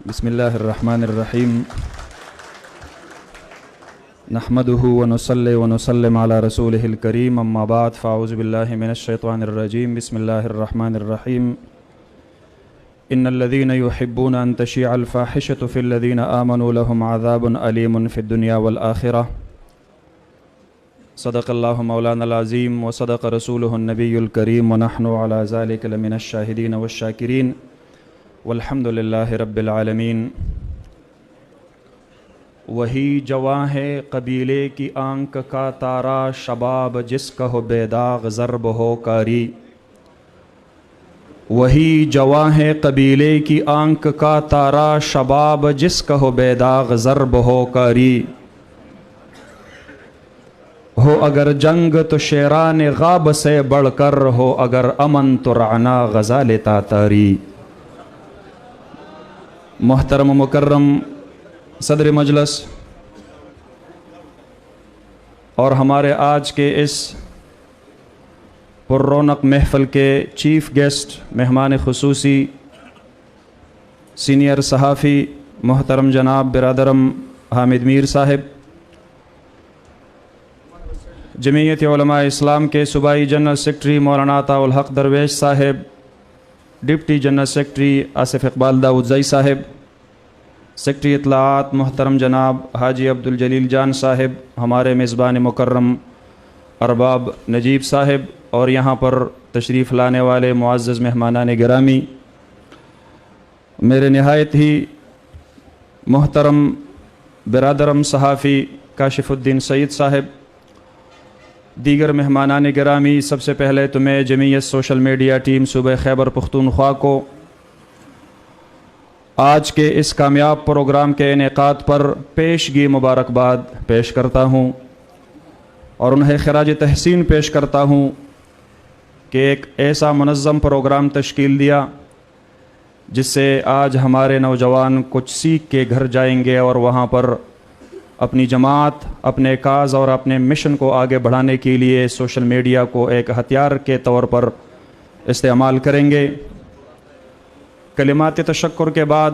بسم الله الرحمن الرحيم نحمده ونصلي ونسلم على رسوله الكريم أما بعد فأعوذ بالله من الشيطان الرجيم بسم الله الرحمن الرحيم إن الذين يحبون أن تشيع الفاحشة في الذين آمنوا لهم عذاب أليم في الدنيا والآخرة صدق الله مولانا العظيم وصدق رسوله النبي الكريم ونحن على ذلك لمن الشاهدين والشاكرين والحمد للہ رب العالمین۔ وہی جواں ہے قبیلے کی آنکھ کا تارا، شباب جس کا ہو بے داغ ضرب ہو کاری۔ وہی جواں ہے قبیلے کی آنکھ کا تارا، شباب جس کا ہو بے داغ ضرب ہو کاری۔ ہو اگر جنگ تو شیران غاب سے بڑھ کر، ہو اگر امن تو رعنا غزال تاتاری۔ محترم و مکرم صدر مجلس اور ہمارے آج کے اس پر رونق محفل کے چیف گیسٹ مہمان خصوصی سینئر صحافی محترم جناب برادرم حامد میر صاحب، جمعیت علماء اسلام کے صوبائی جنرل سیکرٹری مولانا عطاء الحق درویش صاحب، deputy general secretary Asif Iqbal Daudzai صاحب، سیکرٹری اطلاعات محترم جناب حاجی عبدالجلیل جان صاحب، ہمارے میزبان مکرم ارباب نجیب صاحب، اور یہاں پر تشریف لانے والے معزز مہمانان گرامی، میرے نہایت ہی محترم برادرم صحافی کاشف الدین سعید صاحب، دیگر مہمانان گرامی، سب سے پہلے تو میں جمعیت سوشل میڈیا ٹیم صوبہ خیبر پختونخوا کو آج کے اس کامیاب پروگرام کے انعقاد پر پیشگی مبارکباد پیش کرتا ہوں اور انہیں خراج تحسین پیش کرتا ہوں کہ ایک ایسا منظم پروگرام تشکیل دیا جس سے آج ہمارے نوجوان کچھ سیکھ کے گھر جائیں گے اور وہاں پر اپنی جماعت، اپنے کاز اور اپنے مشن کو آگے بڑھانے کے لیے سوشل میڈیا کو ایک ہتھیار کے طور پر استعمال کریں گے۔ کلمات تشکر کے بعد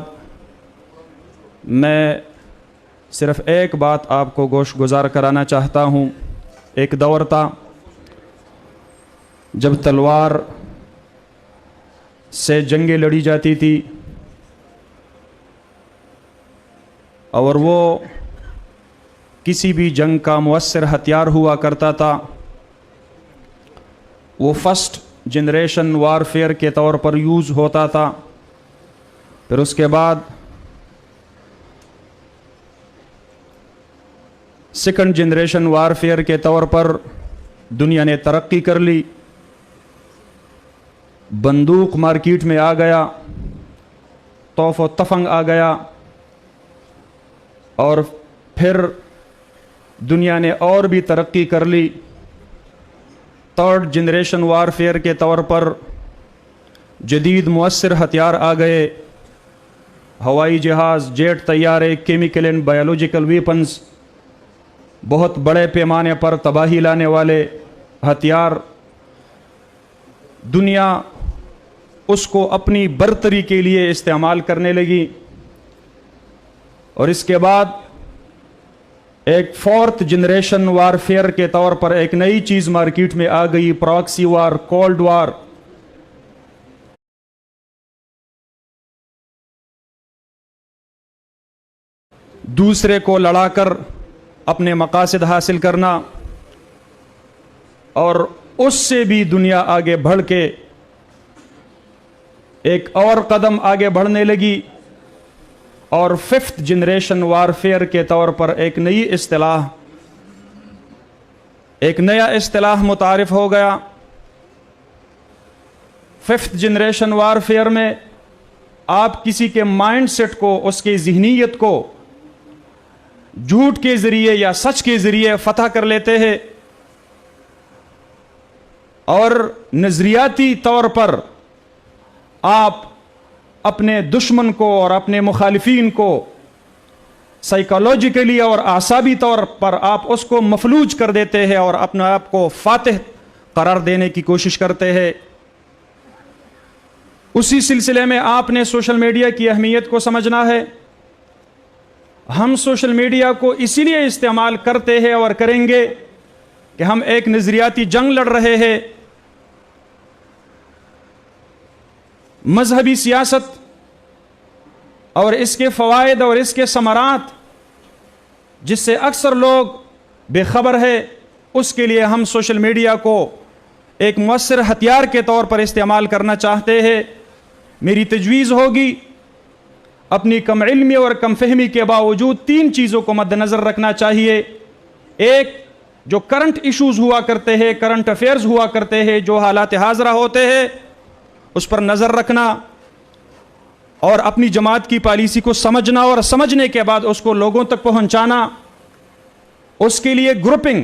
میں صرف ایک بات آپ کو گوش گزار کرانا چاہتا ہوں۔ ایک دور تھا جب تلوار سے جنگیں لڑی جاتی تھی اور وہ کسی بھی جنگ کا مؤثر ہتھیار ہوا کرتا تھا۔ وہ فرسٹ جنریشن وارفیئر کے طور پر یوز ہوتا تھا، پھر اس کے بعد سیکنڈ جنریشن وارفیئر کے طور پر دنیا نے ترقی کر لی، بندوق مارکیٹ میں آ گیا، توف و تفنگ آ گیا، اور پھر دنیا نے اور بھی ترقی کر لی۔ تھرڈ جنریشن وارفیئر کے طور پر جدید مؤثر ہتھیار آ گئے، ہوائی جہاز، جیٹ طیارے، کیمیکل اینڈ بایولوجیکل ویپنز، بہت بڑے پیمانے پر تباہی لانے والے ہتھیار۔ دنیا اس کو اپنی برتری کے لیے استعمال کرنے لگی، اور اس کے بعد ایک فورتھ جنریشن وارفیئر کے طور پر ایک نئی چیز مارکیٹ میں آ گئی، پراکسی وار، کولڈ وار۔ دوسرے کو لڑا کر اپنے مقاصد حاصل کرنا، اور اس سے بھی دنیا آگے بڑھ کے ایک اور قدم آگے بڑھنے لگی، اور ففتھ جنریشن وارفیئر کے طور پر ایک نیا اصطلاح متعارف ہو گیا۔ ففتھ جنریشن وارفیئر میں آپ کسی کے مائنڈ سیٹ کو، اس کی ذہنیت کو جھوٹ کے ذریعے یا سچ کے ذریعے فتح کر لیتے ہیں، اور نظریاتی طور پر آپ اپنے دشمن کو اور اپنے مخالفین کو سائیکالوجیکلی اور اعصابی طور پر آپ اس کو مفلوج کر دیتے ہیں اور اپنے آپ کو فاتح قرار دینے کی کوشش کرتے ہیں۔ اسی سلسلے میں آپ نے سوشل میڈیا کی اہمیت کو سمجھنا ہے. ہم سوشل میڈیا کو اسی لیے استعمال کرتے ہیں اور کریں گے کہ ہم ایک نظریاتی جنگ لڑ رہے ہیں. مذہبی سیاست اور اس کے فوائد اور اس کے ثمرات جس سے اکثر لوگ بے خبر ہے، اس کے لیے ہم سوشل میڈیا کو ایک مؤثر ہتھیار کے طور پر استعمال کرنا چاہتے ہیں. میری تجویز ہوگی اپنی کم علمی اور کم فہمی کے باوجود 3 چیزوں کو مد نظر رکھنا چاہیے. ایک، جو کرنٹ ایشوز ہوا کرتے ہیں، کرنٹ افیئرز ہوا کرتے ہیں، جو حالات حاضرہ ہوتے ہیں، اس پر نظر رکھنا اور اپنی جماعت کی پالیسی کو سمجھنا اور سمجھنے کے بعد اس کو لوگوں تک پہنچانا. اس کے لیے گروپنگ